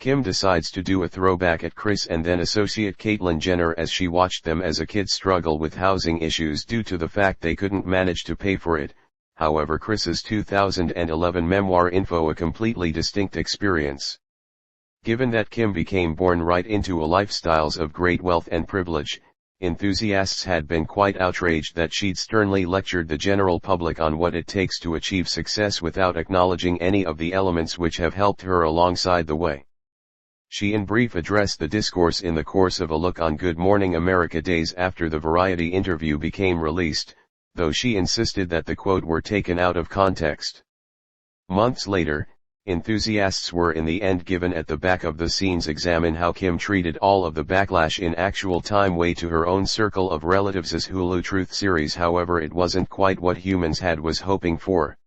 Kim decides to do a throwback at Kris and then associate Caitlyn Jenner as she watched them as a kid struggle with housing issues due to the fact they couldn't manage to pay for it. However, Kris's 2011 memoir info a completely distinct experience. Given that Kim became born right into a lifestyles of great wealth and privilege, enthusiasts had been quite outraged that she'd sternly lectured the general public on what it takes to achieve success without acknowledging any of the elements which have helped her alongside the way. She in brief addressed the discourse in the course of a look on Good Morning America days after the Variety interview became released, though she insisted that the quote were taken out of context. Months later, enthusiasts were in the end given at the back of the scenes examine how Kim treated all of the backlash in actual time way to her own circle of relatives' Hulu Truth series. However, it wasn't quite what humans had was hoping for.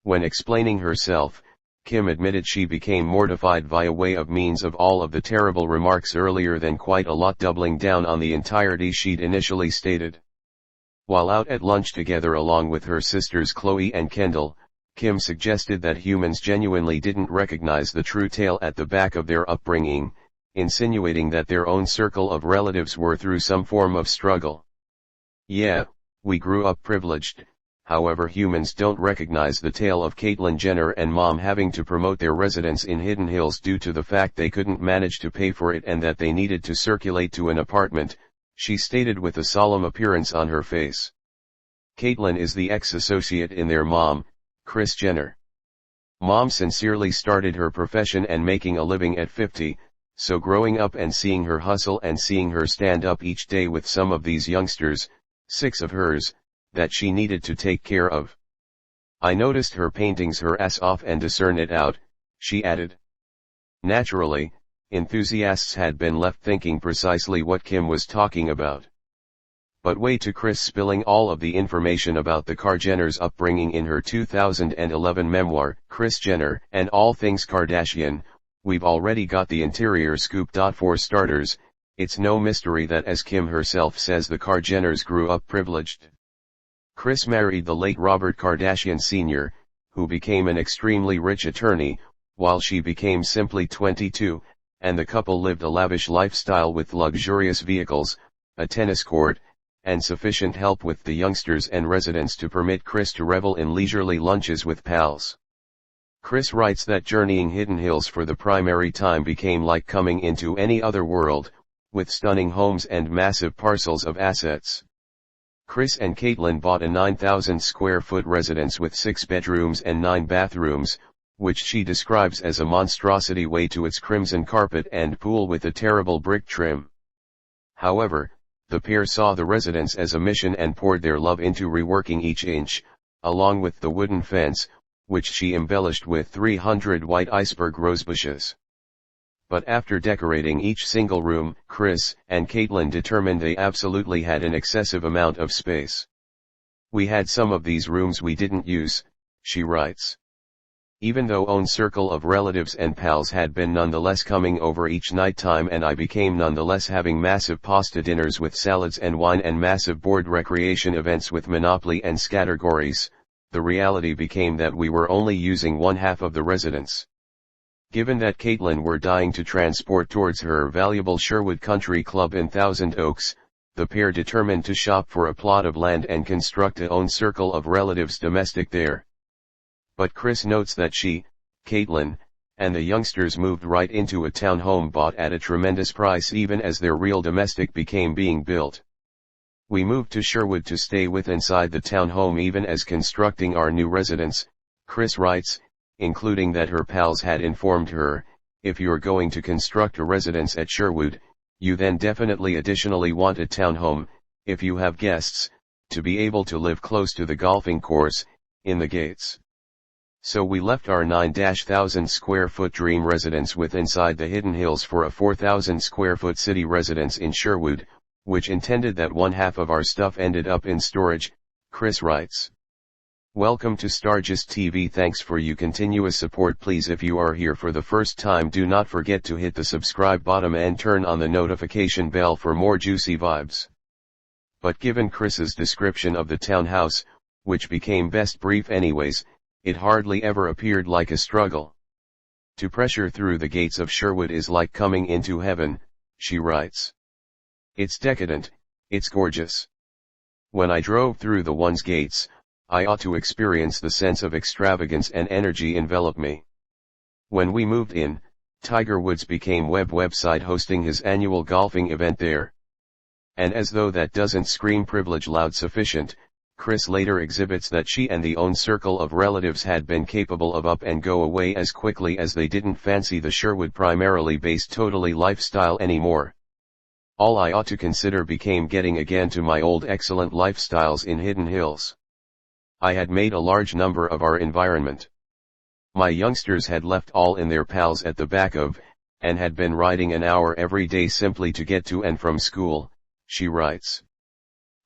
When explaining herself, Kim admitted she became mortified via way of means of all of the terrible remarks earlier than quite a lot, doubling down on the entirety she'd initially stated. While out at lunch together along with her sisters Chloe and Kendall, Kim suggested that humans genuinely didn't recognize the true tale at the back of their upbringing, insinuating that their own circle of relatives were through some form of struggle. Yeah, we grew up privileged. However, humans don't recognize the tale of Caitlyn Jenner and Mom having to promote their residence in Hidden Hills due to the fact they couldn't manage to pay for it and that they needed to circulate to an apartment, she stated with a solemn appearance on her face. Caitlyn is the ex-associate in their mom, Kris Jenner. Mom sincerely started her profession and making a living at 50, so growing up and seeing her hustle and seeing her stand up each day with some of these youngsters, 6 of hers, that she needed to take care of. I noticed her paintings her ass off and discern it out, she added. Naturally, enthusiasts had been left thinking precisely what Kim was talking about. But way to Kris spilling all of the information about the Kar-Jenners' upbringing in her 2011 memoir, Kris Jenner and All Things Kardashian. We've already got the interior scoop. For starters, it's no mystery that, as Kim herself says, the Kar-Jenners grew up privileged. Kris married the late Robert Kardashian Sr., who became an extremely rich attorney, while she became simply 22, and the couple lived a lavish lifestyle with luxurious vehicles, a tennis court, and sufficient help with the youngsters and residents to permit Kris to revel in leisurely lunches with pals. Kris writes that journeying Hidden Hills for the primary time became like coming into any other world, with stunning homes and massive parcels of assets. Kris and Caitlyn bought a 9,000 square foot residence with 6 bedrooms and 9 bathrooms, which she describes as a monstrosity way to its crimson carpet and pool with a terrible brick trim. However, the pair saw the residence as a mission and poured their love into reworking each inch, along with the wooden fence, which she embellished with 300 white iceberg rosebushes. But after decorating each single room, Kris and Caitlyn determined they absolutely had an excessive amount of space. We had some of these rooms we didn't use, she writes. Even though own circle of relatives and pals had been nonetheless coming over each night time, and I became nonetheless having massive pasta dinners with salads and wine and massive board recreation events with Monopoly and Scattergories, the reality became that we were only using one half of the residence. Given that Caitlyn were dying to transport towards her valuable Sherwood Country Club in Thousand Oaks, the pair determined to shop for a plot of land and construct a own circle of relatives domestic there. But Kris notes that she, Caitlyn, and the youngsters moved right into a townhome bought at a tremendous price even as their real domestic became being built. We moved to Sherwood to stay with inside the townhome even as constructing our new residence, Kris writes, including that her pals had informed her, if you're going to construct a residence at Sherwood, you then definitely additionally want a townhome, if you have guests, to be able to live close to the golfing course, in the gates. So we left our 9,000 square foot dream residence with inside the Hidden Hills for a 4,000 square foot city residence in Sherwood, which intended that one half of our stuff ended up in storage, Kris writes. Welcome to Stargist TV. Thanks for your continuous support. Please, if you are here for the first time, do not forget to hit the subscribe button and turn on the notification bell for more juicy vibes. But given Kris's description of the townhouse, which became best brief anyways, it hardly ever appeared like a struggle. To pressure through the gates of Sherwood is like coming into heaven, she writes. It's decadent, it's gorgeous. When I drove through the one's gates, I ought to experience the sense of extravagance and energy envelop me. When we moved in, Tiger Woods became website hosting his annual golfing event there. And as though that doesn't scream privilege loud sufficient, Kris later exhibits that she and the own circle of relatives had been capable of up and go away as quickly as they didn't fancy the Sherwood primarily based totally lifestyle anymore. All I ought to consider became getting again to my old excellent lifestyles in Hidden Hills. I had made a large number of our environment. My youngsters had left all in their pals at the back of, and had been riding an hour every day simply to get to and from school, she writes.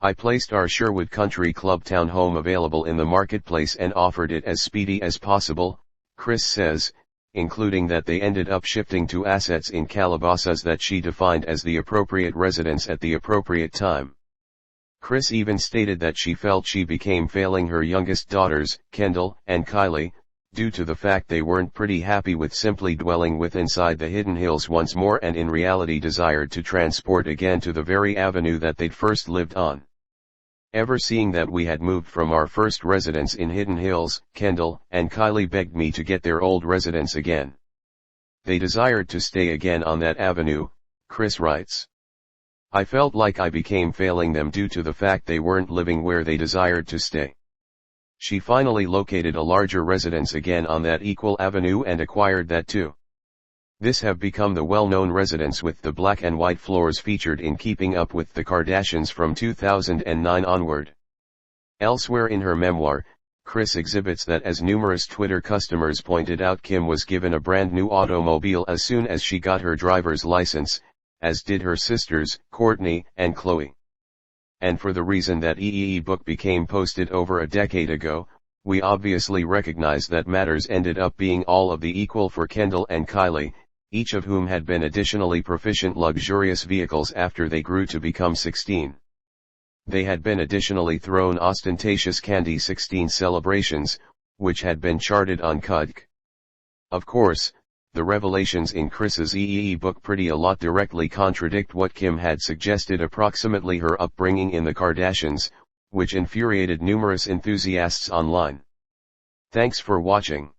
I placed our Sherwood Country Club townhome available in the marketplace and offered it as speedy as possible, Kris says, including that they ended up shifting to assets in Calabasas that she defined as the appropriate residence at the appropriate time. Kris even stated that she felt she became failing her youngest daughters, Kendall and Kylie, due to the fact they weren't pretty happy with simply dwelling with inside the Hidden Hills once more and in reality desired to transport again to the very avenue that they'd first lived on. Ever seeing that we had moved from our first residence in Hidden Hills, Kendall and Kylie begged me to get their old residence again. They desired to stay again on that avenue, Kris writes. I felt like I became failing them due to the fact they weren't living where they desired to stay. She finally located a larger residence again on that equal avenue and acquired that too. This have become the well-known residence with the black and white floors featured in Keeping Up with the Kardashians from 2009 onward. Elsewhere in her memoir, Kris exhibits that as numerous Twitter customers pointed out, Kim was given a brand new automobile as soon as she got her driver's license, as did her sisters, Kourtney and Khloe. And for the reason that book became posted over a decade ago, we obviously recognize that matters ended up being all of the equal for Kendall and Kylie, each of whom had been additionally proficient luxurious vehicles after they grew to become 16. They had been additionally thrown ostentatious Candy 16 celebrations, which had been charted on Kudk. Of course, the revelations in Kris's book Pretty a Lot directly contradict what Kim had suggested approximately her upbringing in the Kardashians, which infuriated numerous enthusiasts online. Thanks for watching.